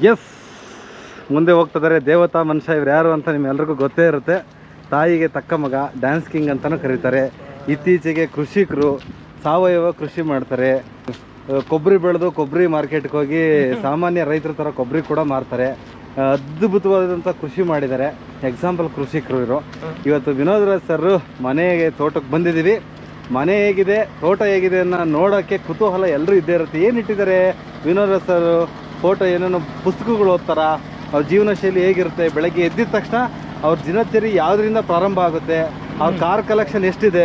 S, ಮುಂದೆ ಹೋಗ್ತಿದ್ದಾರೆ. ದೇವತಾ ಮನುಷ್ಯ ಇವ್ರು ಯಾರು ಅಂತ ನಿಮ್ಮೆಲ್ರಿಗೂ ಗೊತ್ತೇ ಇರುತ್ತೆ. ತಾಯಿಗೆ ತಕ್ಕ ಮಗ, ಡ್ಯಾನ್ಸ್ ಕಿಂಗ್ ಅಂತಲೂ ಕರೀತಾರೆ. ಇತ್ತೀಚೆಗೆ ಕೃಷಿಕರು ಸಾವಯವ ಕೃಷಿ ಮಾಡ್ತಾರೆ. ಕೊಬ್ಬರಿ ಬೆಳೆದು ಕೊಬ್ಬರಿ ಮಾರ್ಕೆಟ್ಗೆ ಹೋಗಿ ಸಾಮಾನ್ಯ ರೈತರ ಥರ ಕೊಬ್ಬರಿ ಕೂಡ ಮಾರ್ತಾರೆ. ಅದ್ಭುತವಾದಂಥ ಕೃಷಿ ಮಾಡಿದ್ದಾರೆ. ಎಕ್ಸಾಂಪಲ್ ಕೃಷಿಕರು ಇವರು. ಇವತ್ತು ವಿನೋದ್ ರಾಜ್ ಸರ್ ಮನೆಗೆ ತೋಟಕ್ಕೆ ಬಂದಿದ್ದೀವಿ. ಮನೆ ಹೇಗಿದೆ, ತೋಟ ಹೇಗಿದೆ ಅನ್ನೋ ನೋಡೋಕ್ಕೆ ಕುತೂಹಲ ಎಲ್ಲರೂ ಇದ್ದೇ ಇರುತ್ತೆ. ಏನು ಇಟ್ಟಿದ್ದಾರೆ ವಿನೋದ್ ರಾಜ್ ಸರ್? ಫೋಟೋ ಏನೇನೋ ಪುಸ್ತಕಗಳು ಓದ್ತಾರ, ಅವ್ರ ಜೀವನ ಶೈಲಿ ಹೇಗಿರುತ್ತೆ, ಬೆಳಗ್ಗೆ ಎದ್ದಿದ ತಕ್ಷಣ ಅವ್ರ ದಿನಚರಿ ಯಾವುದರಿಂದ ಪ್ರಾರಂಭ ಆಗುತ್ತೆ, ಅವ್ರ ಕಾರ್ ಕಲೆಕ್ಷನ್ ಎಷ್ಟಿದೆ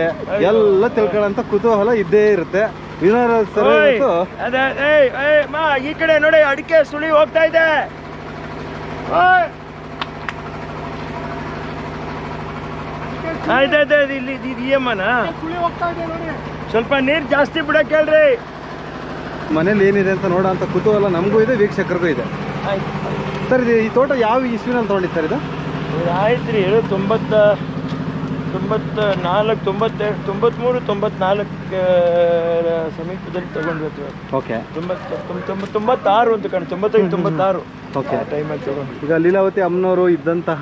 ಎಲ್ಲ ತಿಳ್ಕೊಳ್ಳೋಂಥ ಕುತೂಹಲ ಇದ್ದೇ ಇರುತ್ತೆ. ವಿನೋದ್ ರಾಜ್ ಸರ್ ಈ ಕಡೆ ನೋಡಿ, ಅಡಿಕೆ ಸುಳಿ ಹೋಗ್ತಾ ಇದೆ. ಸ್ವಲ್ಪ ನೀರು ಜಾಸ್ತಿ ಬಿಡಕ್ಕೆ ಹೇಳ್ರಿ. ಮನೇಲಿ ಏನಿದೆ ಅಂತ ನೋಡೋ ಅಂತ ಕುತೂಹಲ ನಮಗೂ ಇದೆ, ವೀಕ್ಷಕರಿಗೂ ಇದೆ. ಸರ್ ಇದು ಈ ತೋಟ ಯಾವ ಇಸ್ವಿನಲ್ಲಿ ತೊಗೊಂಡಿದ್ದು ಸರ್ ಇದು? ಆಯ್ತು ರೀ, 94, 92, 93, 94 ಸಮೀಪದಲ್ಲಿ ತಗೊಂಡ್ಬೇಕು. ಓಕೆ. 96 ಅಂತ ಕಾಣಿ, 95, 96 ಓಕೆ ಟೈಮಲ್ಲಿ ತಗೊಂಡು. ಈಗ ಲೀಲಾವತಿ ಅಮ್ಮನವರು ಇದ್ದಂತಹ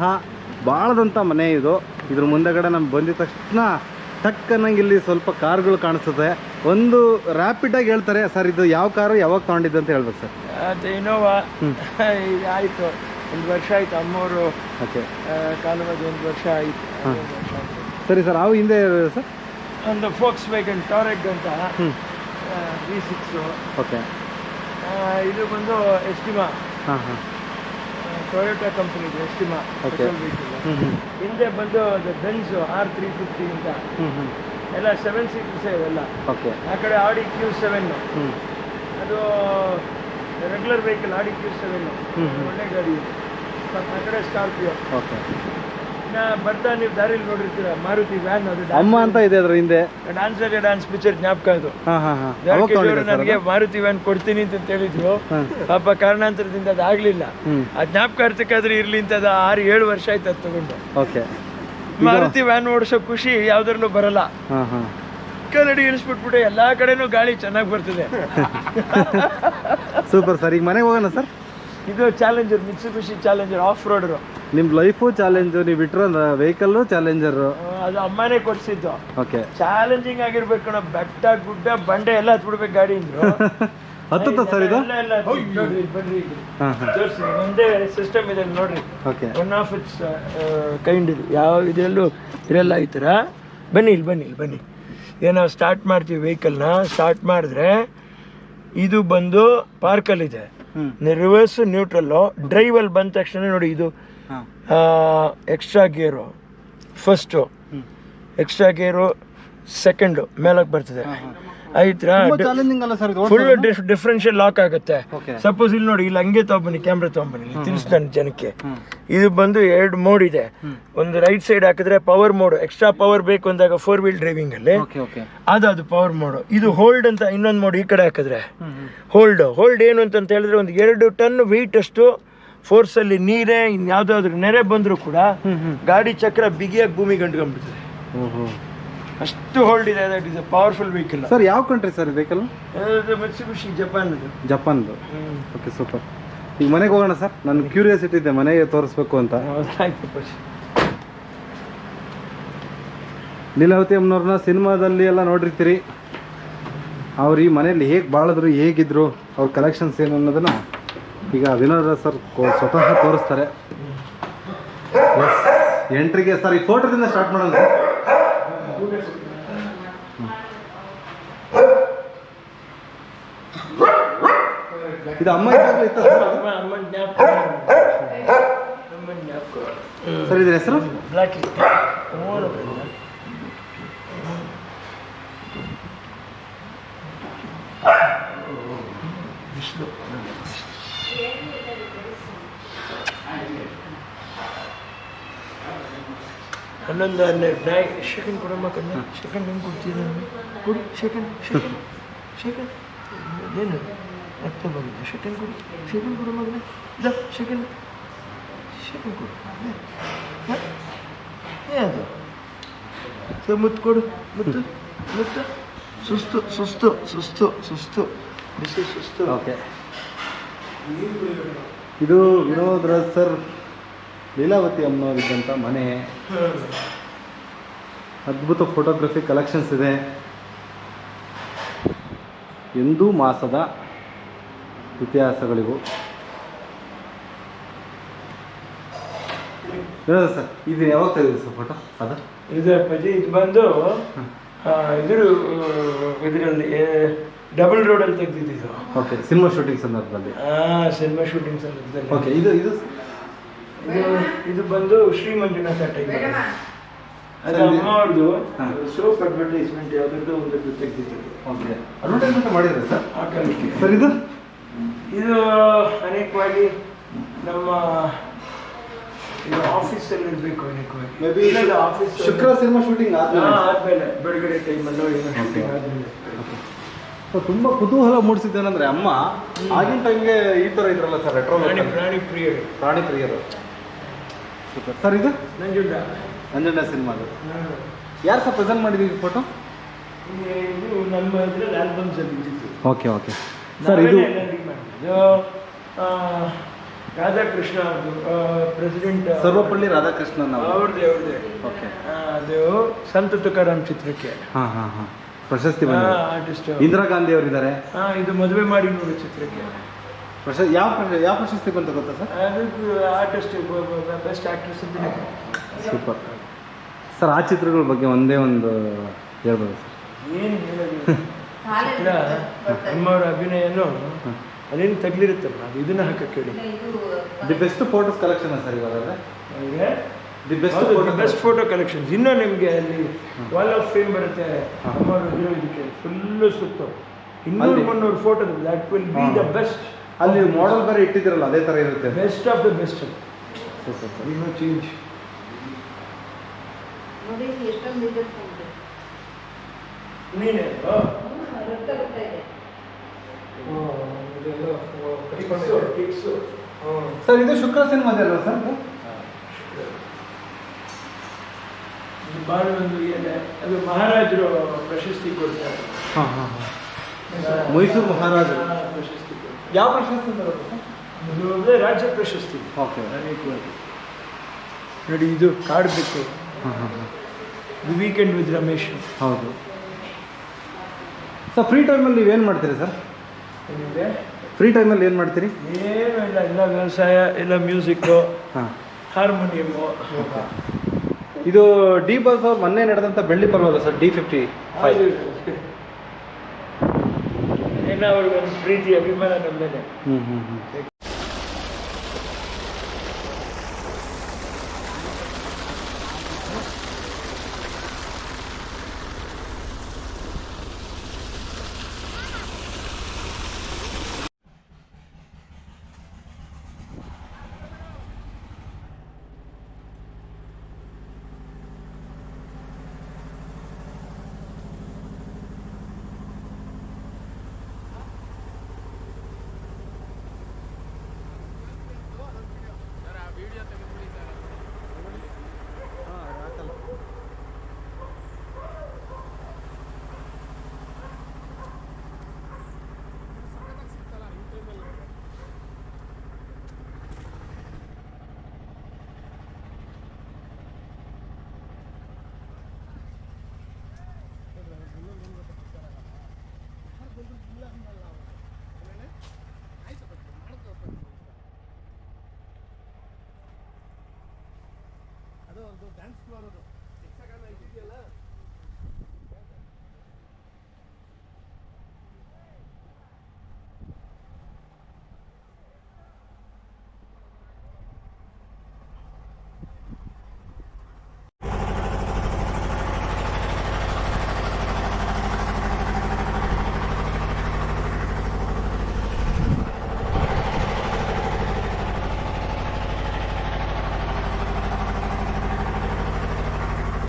ಬಾಳದಂಥ ಮನೆ ಇದು. ಇದ್ರ ಮುಂದೆಗಡೆ ನಮ್ಗೆ ಬಂದಿದ ತಕ್ಷಣ ಟಕ್ಕನ್ನಂಗೆ ಇಲ್ಲಿ ಸ್ವಲ್ಪ ಕಾರ್ಗಳು ಕಾಣಿಸ್ತದೆ. ಒಂದು ರ್ಯಾಪಿಡಾಗಿ ಹೇಳ್ತಾರೆ ಸರ್ ಇದು ಯಾವ ಕಾರು ಯಾವಾಗ ತೊಗೊಂಡಿದ್ದು ಅಂತ ಹೇಳ್ಬೇಕು ಸರ್. ಅದು ಇನೋವಾ. ಆಯಿತು, 1 ವರ್ಷ ಆಯಿತು ಅಮ್ಮವರು. ಓಕೆ. ಕಾಲವಾದ 1 ವರ್ಷ ಆಯಿತು. ಸರಿ ಸರ್, ಅವು ಹಿಂದೆ ಸರ್ ಒಂದು ಫೋಕ್ಸ್ ವ್ಯಾಗನ್ ಟಾರೆಗ್ ಅಂತ V6. ಓಕೆ. ಇದು ಬಂದು ಎಸ್ಟಿಮಾ. ಹಾಂ ಹಾಂ. ಟೊಯೋಟಾ ಕಂಪನಿದು ಎಸ್ಟಿಮಾ ಪೆಟ್ರೋಲ್ ವೆಹಿಕಲ್. ಹಿಂದೆ ಬಂದು ಅದು ಬೆನ್ಸ್ R350 ಅಂತ ಎಲ್ಲ 7 ಸೀಟರ್ಸ್ ಇವೆಲ್ಲ. ಓಕೆ. ಆ ಕಡೆ ಆಡಿ Q7, ಅದು ರೆಗ್ಯುಲರ್ ವೆಹಿಕಲ್ ಆಡಿ Q7, ಒಳ್ಳೆ ಗಾಡಿ. ಆ ಕಡೆ ಸ್ಕಾರ್ಪಿಯೋ. ಓಕೆ. ಬರ್ತಾ ನೀವು ದಾರಿಲಿ ನೋಡಿರ್ತೀರ ಮಾರುತಿ ವ್ಯಾನ್, ಅದು ಅಮ್ಮ ಅಂತ ಇದೆ ಅದ್ರ ಹಿಂದೆ. ಡ್ಯಾನ್ಸ್ ಪಿಕ್ಚರ್ ಜ್ಞಾಪಕ ಅದು. ನನಗೆ ಮಾರುತಿ ವ್ಯಾನ್ ಕೊಡ್ತೀನಿ ಅಂತ ಹೇಳಿದ್ರು. ಪಾಪ ಕಾರಣಾಂತರದಿಂದ ಅದು ಆಗ್ಲಿಲ್ಲ. ಆ ಜ್ಞಾಪಕ ಇರ್ತಕ್ಕಾದ್ರೆ ಇರ್ಲಿ ಅಂತ ಅದು 6-7 ವರ್ಷ ಆಯ್ತು ಅದು ತಗೊಂಡು. ಓಕೆ. ಮಾರುತಿ ವ್ಯಾನ್ ಓಡಿಸೋ ಖುಷಿ ಯಾವ್ದ್ರಲ್ಲೂ ಬರಲ್ಲ. ಕನ್ನಡಿ ಇಳಿಸ್ಬಿಟ್ಬಿಟ್ಟು ಎಲ್ಲಾ ಕಡೆನೂ ಗಾಳಿ ಚೆನ್ನಾಗಿ ಬರ್ತದೆ. Super sir. ಈಗ ಮನೆಗೆ ಹೋಗೋಣ ಸರ್. ಇದು ಚಾಲೆಂಜರ್, ಮಿಟ್ಸುಬಿಷಿ ಚಾಲೆಂಜರ್ ಆಫ್ ರೋಡರು. ನಿಮ್ ಲೈಫು ಚಾಲೆಂಜು, ನೀವು ಬಿಟ್ರ ವೆಹಿಕಲ್ ಚಾಲೆಂಜರ್. ಅದು ಅಮ್ಮನೇ ಕೊಡ್ಸಿದ್ದು. ಓಕೆ. ಚಾಲೆಂಜಿಂಗ್ ಆಗಿರ್ಬೇಕು ಕಣ, ಬೆಟ್ಟ ಗುಡ್ಡ ಬಂಡೆ ಎಲ್ಲ ಹತ್ಬಿಡ್ಬೇಕು ಗಾಡಿ ಅಂದ್ರು. ಹತ್ತುತ್ತಾ ಸರ್ ಇದು? ನೋಡ್ರಿ ಬನ್ರಿ, ಒಂದೇ ಸಿಸ್ಟಮ್ ಇದೆ ನೋಡ್ರಿ. Okay. One of it's kind ಇದು. ಯಾವ ಇದೆಲ್ಲೂ ಇರಲ್ಲ ಈ ಥರ. ಬನ್ನಿ ಇಲ್ಲಿ. ಏನೋ ಸ್ಟಾರ್ಟ್ ಮಾಡ್ತೀವಿ ವೆಹಿಕಲ್ನ. ಸ್ಟಾರ್ಟ್ ಮಾಡಿದ್ರೆ ಇದು ಬಂದು ಪಾರ್ಕಲ್ಲಿದೆ. Reverse, neutral. ಡ್ರೈವಲ್ಲಿ ಬಂದ ತಕ್ಷಣ ನೋಡಿ, ಇದು ಎಕ್ಸ್ಟ್ರಾ ಗೇರು ಫಸ್ಟು, ಎಕ್ಸ್ಟ್ರಾ ಗೇರು ಸೆಕೆಂಡು ಮೇಲಕ್ಕೆ ಬರ್ತದೆ. ಆಯ್ತಾ? ಫುಲ್ ಡಿಫ್ರೆನ್ಷಿಯಲ್ ಲಾಕ್ ಆಗುತ್ತೆ. ಸಪೋಸ್ ಇಲ್ಲಿ ನೋಡಿ, ಇಲ್ಲಿ ಹಂಗೆ ತಗೊಂಬನ್ನಿ, ಕ್ಯಾಮ್ರಾ ತಗೊಂಬನ್ನಿ, ತಿಳಿಸ್ತಾನೆ ಜನಕ್ಕೆ. ಇದು ಬಂದು 2 ಮೋಡ್ ಇದೆ. ಒಂದು ರೈಟ್ ಸೈಡ್ ಹಾಕಿದ್ರೆ ಪವರ್ ಮೋಡ್, ಎಕ್ಸ್ಟ್ರಾ ಪವರ್ ಬೇಕು ಅಂದಾಗ 4 ವೀಲ್ ಡ್ರೈವಿಂಗ್ ಅಲ್ಲಿ ಅದು ಪವರ್ ಮೋಡ್. ಇದು ಹೋಲ್ಡ್ ಅಂತ ಇನ್ನೊಂದು ಮೋಡ್. ಈ ಕಡೆ ಹಾಕಿದ್ರೆ ಹೋಲ್ಡ್ ಏನು ಅಂತ ಹೇಳಿದ್ರೆ, ಒಂದು 2 ಟನ್ ವೆಯ್ಟ್ ಅಷ್ಟು ಫೋರ್ಸ್ ಅಲ್ಲಿ ನೀರೇ ಇನ್ಯಾವ್ದಾದ್ರು ನೆರೆ ಬಂದ್ರು ಕೂಡ ಗಾಡಿ ಚಕ್ರ ಬಿಗಿಯಾಗಿ ಭೂಮಿ ಗಂಟ್ಕೊಂಡ್ಬಿಡ್ತದೆ. ಅಷ್ಟು ಹೋಲ್ಡ್ ಇದೆ. That is a powerful vehicle. Sir ಯಾವ ಕಂಟ್ರಿ ಸರ್ ವೆಹಿಕಲ್? ಮಿಟ್ಸುಬಿಷಿ ಜಪಾನ್ದು. Okay, super. ಈಗ ಮನೆಗೆ ಹೋಗೋಣ ಸರ್. ನನ್ನ ಕ್ಯೂರಿಯಾಸಿಟಿ ಇದೆ ಮನೆಗೆ ತೋರಿಸ್ಬೇಕು ಅಂತ. ಲೀಲಾವತಿ ಅಮ್ಮನವ್ರನ್ನ ಸಿನಿಮಾದಲ್ಲಿ ಎಲ್ಲ ನೋಡಿರ್ತೀರಿ. ಅವ್ರು ಈ ಮನೆಯಲ್ಲಿ ಹೇಗೆ ಬಾಳಿದ್ರು, ಹೇಗಿದ್ರು, ಅವ್ರ ಕಲೆಕ್ಷನ್ಸ್ ಏನು ಅನ್ನೋದನ್ನ ಈಗ ವಿನೋದ್ ಸರ್ ಸ್ವತಃ ತೋರಿಸ್ತಾರೆ. ಎಂಟ್ರಿಗೆ ಸರ್ ಈ ಫೋಟೋದಿಂದ ಸ್ಟಾರ್ಟ್ ಮಾಡೋಣ ಸರ್. ಇದು ಅಮ್ಮ ಇತ್ತ ಸರ್. ಇದ್ರ ಹೆಸರು ಹನ್ನೊಂದು ಸೆಕೆಂಡ್ ಕೊಡಮ್ಮ ಕಣ್ಣ. ಸೆಕೆಂಡ್ ಹೆಂಗೆ ಕೊಡ್ತೀನಿ ಕೊಡಿ. ಸೆಕೆಂಡ್ ಏನು ಅರ್ಥ ಬಂದಿದೆ. ಸೆಕೆಂಡ್ ಕೊಡು ಮಗನ. ಸೆಕೆಂಡ್ ಕೊಡು. ಅದು ಸೊ ಮುತ್ತು ಕೊಡು. ಮುತ್ತು ಸುಸ್ತು ಬಿಸಿ ಸುಸ್ತು. ಓಕೆ. ಇದು ವಿನೋದ್ ರಾಜ್ ಸರ್ ಲೀಲಾವತಿ ಅಮ್ಮನವರಿದ್ದಂಥ ಮನೆ. ಅದ್ಭುತ ಫೋಟೋಗ್ರಫಿ ಕಲೆಕ್ಷನ್ಸ್ ಇದೆ. ಹಿಂದೂ ಮಾಸದ ಇತಿಹಾಸಗಳಿವು. ವಿನೋದ್ ಸರ್ ಇದು ಯಾವಾಗ ತೆಗೆದಿದೆ ಸರ್ ಫೋಟೋ? ಅದು ಇದು ಅಪ್ಪಾಜಿ ಇದು ಬಂದು ಇದರಲ್ಲಿ ಡಬಲ್ ರೋಡಲ್ಲಿ ತೆಗೆದಿದ್ದು. ಓಕೆ, ಸಿನಿಮಾ ಶೂಟಿಂಗ್ ಸಂದರ್ಭದಲ್ಲಿ. ಸಿನಿಮಾ ಶೂಟಿಂಗ್ ಸಂದರ್ಭದಲ್ಲಿ. ಓಕೆ, ಇದು ಇದು ಇದು ಬಂದು ಶ್ರೀ ಮಂಜುನಾಥ ಟೈಮ್. ಅದು ಅಮ್ಮ ಅವ್ರದ್ದು ಸೋಪ್ ಅಡ್ವರ್ಟೈಸ್ಮೆಂಟ್ ಯಾವುದ್ರದ್ದು ಒಂದರದ್ದು ತೆಗೆದಿದ್ದು. ಓಕೆ, ಅಡ್ವರ್ಟೈಸ್ಮೆಂಟ್ ಮಾಡಿದ್ರೆ ಸರ್ ಆ ಕಾಲಕ್ಕೆ. ಸರ್ ಇದು ಅನೇಕವಾಗಿ ನಮ್ಮ ಆಫೀಸಲ್ಲಿ ಇರಬೇಕು. ಅನೇಕವಾಗಿ maybe Shukra cinema shooting ಆದ್ಮೇಲೆ ಬಿಡುಗಡೆ ಟೈಮಲ್ಲೋ ಏನೋ ಶೂಟಿಂಗ್ ಆದ್ಮೇಲೆ. ತುಂಬ ಕುತೂಹಲ ಮೂಡಿಸಿದ್ದೇನೆಂದ್ರೆ ಅಮ್ಮ ಆಗಿನ ಟೈಮ್ಗೆ ಈ ಥರ ಇದ್ರಲ್ಲ ಸರ್, ರೆಟ್ರೋ ಪ್ರಾಣಿ ಪ್ರಿಯರು. Super sir. ಇದು ನಂಜುಂಡ ಸಿನಿಮಾದು ಯಾರು ಸರ್ ಪ್ರೆಸೆಂಟ್ ಮಾಡಿದ್ದೀವಿ ಫೋಟೋ? ಇದು ನಮ್ಮ ಇದರಲ್ಲಿ ಆಲ್ಬಮ್ಸ್ ಅಲ್ಲಿ ಇದ್ದಿತ್ತು. Okay okay sir. ಇದು ರಾಧಾಕೃಷ್ಣ ಅವ್ರದ್ದು, ಪ್ರೆಸಿಡೆಂಟ್ ಸರ್ವಪಳ್ಳಿ ರಾಧಾಕೃಷ್ಣನ್ ಅವ್ರದ್ದೇ. ಓಕೆ, ಅದು ಸಂತ ತುಕಾರಾಮ್ ಚಿತ್ರಕ್ಕೆ ಹಾಂ ಹಾಂ ಹಾಂ ಪ್ರಶಸ್ತಿ ಬಂದಿದೆ. ಆರ್ಟಿಸ್ಟ್ ಇಂದಿರಾ ಗಾಂಧಿ ಅವರಿದ್ದಾರೆ. ಇದು ಮದುವೆ ಮಾಡಿ ನೋಡು ಚಿತ್ರಕ್ಕೆ ಯಾವ ಪ್ರಶಸ್ತಿ ಬಂತ ಗೊತ್ತಾ ಸರ್? ಅದಕ್ಕೆ ಆರ್ಟಿಸ್ಟ್ ಬೆಸ್ಟ್ ಆಕ್ಟ್ರೆಸ್ ಅಂತ. Super sir. ಆ ಚಿತ್ರಗಳ ಬಗ್ಗೆ ಒಂದೇ ಒಂದು ಹೇಳ್ಬೋದು ಸರ್? ಏನು ಹೇಳೋದು, ಚಿತ್ರ ನಮ್ಮವರ ಅಭಿನಯನೂ ಅದೇನು ತಗ್ಲಿರುತ್ತಲ್ಲ, ಅದು ಇದನ್ನ ಹಾಕಕ್ಕೆ ಹೇಳಿ. The best photos collection sir ಇವಾಗ ದಿ ಬೆಸ್ಟ್ ಫೋಟೋ ಕಲೆಕ್ಷನ್ಸ್. ಇನ್ನೂ ನಿಮಗೆ ಅಲ್ಲಿ ವಾಲ್ ಆಫ್ ಫೇಮ್ ಬರುತ್ತೆ ನಮ್ಮವರು ಇದಕ್ಕೆ ಫುಲ್ಲು ಸುತ್ತು 200-300 photo. That will be the best. ಅಲ್ಲಿ ಮಾಡೆಲ್ ಬೇರೆ ಇಟ್ಟಿದ್ದೀರಲ್ಲ, ಅದೇ ಥರ ಇರುತ್ತೆ. Best of the best. ಇನ್ನೂ ಚೇಂಜ್ ನೀನೇ ಸರ್. ಇದು ಶುಕ್ರ ಸಿನಿಮಾದಲ್ಲ ಸರ್? ಭಾಳ ಒಂದು ಅದು ಮಹಾರಾಜರು ಪ್ರಶಸ್ತಿ ಕೊಡ್ತಾರೆ. ಹಾಂ ಹಾಂ ಹಾಂ, ಮೈಸೂರು ಮಹಾರಾಜರು ಪ್ರಶಸ್ತಿ ಕೊಡ್ತಾರೆ. ಯಾವ ಪ್ರಶಸ್ತಿ ಬರುತ್ತೆ ಸರ್? ಇದು ರಾಜ್ಯ ಪ್ರಶಸ್ತಿ. ಓಕೆ, ಅನೇಕವಾಗಿ ನೋಡಿ. ಇದು ಕಾಡಬೇಕು. ಹಾಂ ಹಾಂ ಹಾಂ, ದಿ ವೀಕೆಂಡ್ ವಿತ್ ರಮೇಶ್. ಹೌದು ಸರ್. ಫ್ರೀ ಟೈಮಲ್ಲಿ ನೀವೇನು ಮಾಡ್ತೀರಿ ಸರ್? ಏನಿದೆ ಫ್ರೀ ಟೈಮಲ್ಲಿ ಏನು ಮಾಡ್ತೀರಿ? ಏನೂ ಇಲ್ಲ, ಎಲ್ಲ ವ್ಯವಸಾಯ, ಎಲ್ಲ ಮ್ಯೂಸಿಕ್ಕು, ಹಾಂ, ಹಾರ್ಮೋನಿಯಮ್ಮು. ಇದು ಡಿ ಬಾಸ್ ಅವ್ರು ಮೊನ್ನೆ ನಡೆದಂಥ ಬೆಳ್ಳಿ ಪರ್ವಲ್ಲ ಸರ್, D55. ಏನೋ ಅವ್ರಿಗೆ ಒಂದು ಪ್ರೀತಿ ಅಭಿಮಾನ ನಮ್ಮ ಮೇಲೆ. ಹ್ಞೂ ಹ್ಞೂ ಹ್ಞೂ. ಅದು ಡ್ಯಾನ್ಸ್ ಮಾಡೋದು